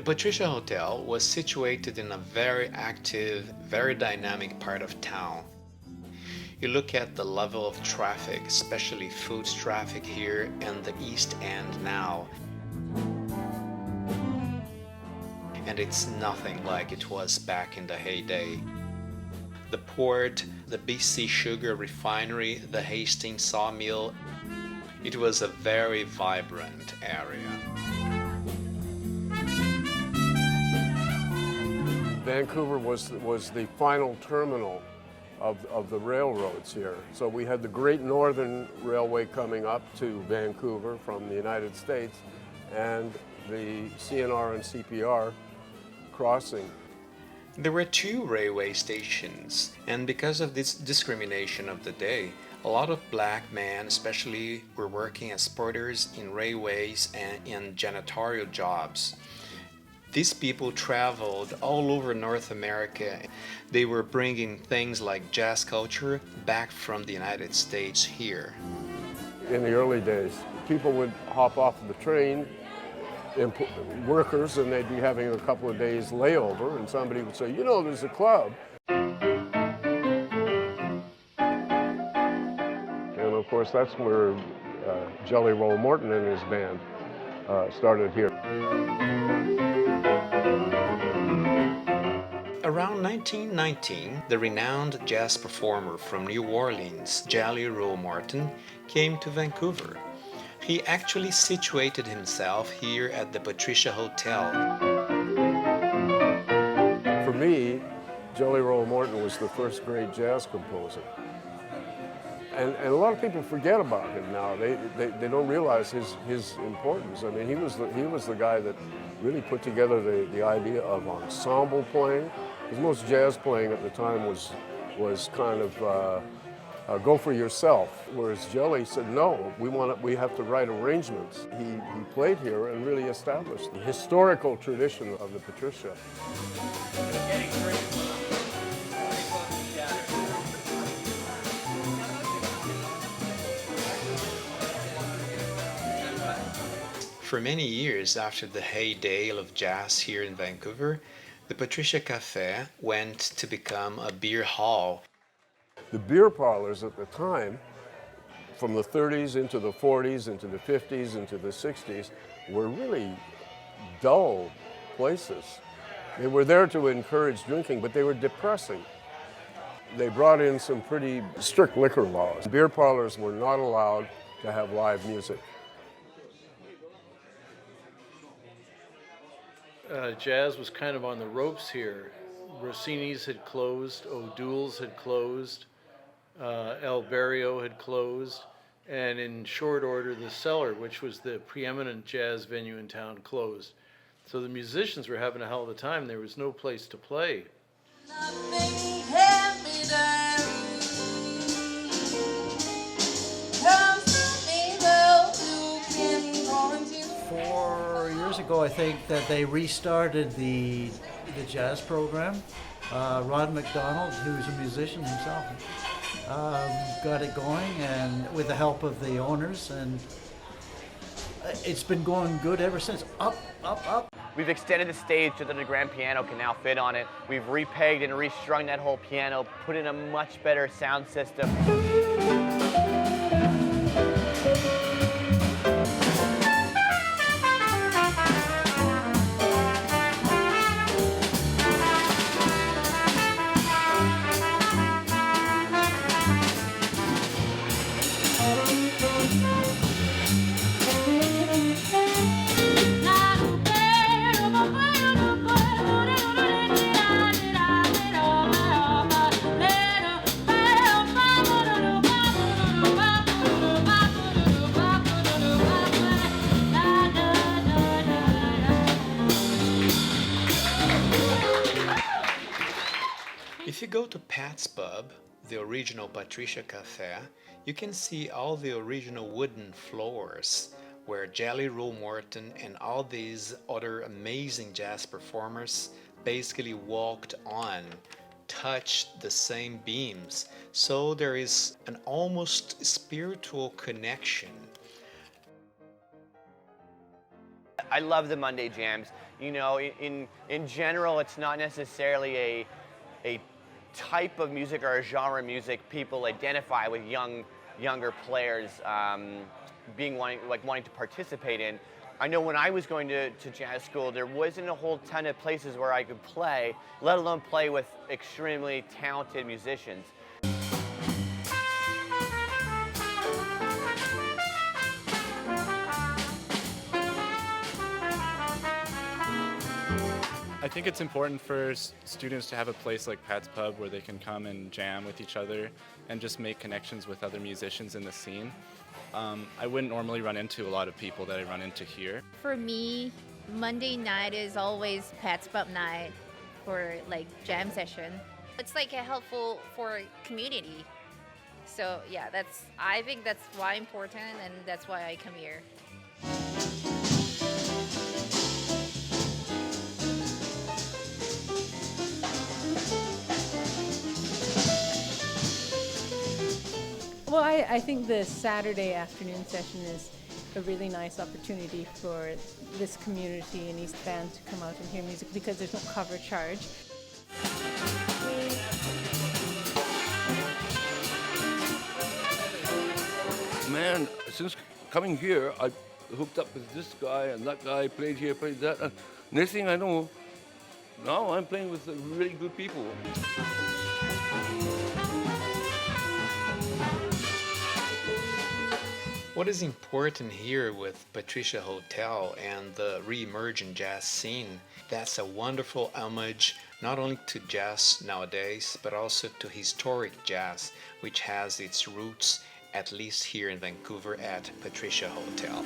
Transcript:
The Patricia Hotel was situated in a very active, very dynamic part of town. You look at the level of traffic, especially food traffic here in the East End now, and it's nothing like it was back in the heyday. The port, the BC Sugar Refinery, the Hastings Sawmill, it was a very vibrant area. Vancouver was the final terminal of the railroads here. So we had the Great Northern Railway coming up to Vancouver from the United States, and the CNR and CPR crossing. There were two railway stations, and because of this discrimination of the day, a lot of black men especially were working as porters in railways and in janitorial jobs. These people traveled all over North America. They were bringing things like jazz culture back from the United States here. In the early days, people would hop off of the train, workers, and they'd be having a couple of days layover, and somebody would say, you know, there's a club. And of course, that's where Jelly Roll Morton and his band started here. Around 1919, the renowned jazz performer from New Orleans, Jelly Roll Morton, came to Vancouver. He actually situated himself here at the Patricia Hotel. For me, Jelly Roll Morton was the first great jazz composer. And a lot of people forget about him now. They don't realize his importance. I mean, he was the guy that really put together the idea of ensemble playing. Because most jazz playing at the time was kind of go for yourself. Whereas Jelly said, no, we have to write arrangements. He played here and really established the historical tradition of the Patricia. For many years after the heyday of jazz here in Vancouver, the Patricia Café went to become a beer hall. The beer parlors at the time, from the 30s into the 40s, into the 50s, into the 60s, were really dull places. They were there to encourage drinking, but they were depressing. They brought in some pretty strict liquor laws. Beer parlors were not allowed to have live music. Jazz was kind of on the ropes here. Rossini's had closed, O'Doul's had closed, El Barrio had closed, and in short order, the Cellar, which was the preeminent jazz venue in town, closed. So the musicians were having a hell of a time. There was no place to play. Ago, I think that they restarted the jazz program. Rod MacDonald, who's a musician himself, got it going, and with the help of the owners, and it's been going good ever since. Up, up, up. We've extended the stage so that the grand piano can now fit on it. We've repegged and restrung that whole piano, put in a much better sound system. If you go to Pat's Pub, the original Patricia Café, you can see all the original wooden floors where Jelly Roll Morton and all these other amazing jazz performers basically walked on, touched the same beams. So there is an almost spiritual connection. I love the Monday jams. You know, in general, it's not necessarily a type of music or a genre of music people identify with younger players wanting to participate in. I know when I was going to jazz school, there wasn't a whole ton of places where I could play, let alone play with extremely talented musicians. I think it's important for students to have a place like Pat's Pub where they can come and jam with each other and just make connections with other musicians in the scene. I wouldn't normally run into a lot of people that I run into here. For me, Monday night is always Pat's Pub night for like jam session. It's like a helpful for community. So yeah, I think that's why important, and that's why I come here. Well, I think the Saturday afternoon session is a really nice opportunity for this community in East Van to come out and hear music because there's no cover charge. Man, since coming here, I hooked up with this guy and that guy, played here, played that. And next thing I know, now I'm playing with really good people. What is important here with Patricia Hotel and the re-emerging jazz scene, that's a wonderful homage not only to jazz nowadays, but also to historic jazz, which has its roots at least here in Vancouver at Patricia Hotel.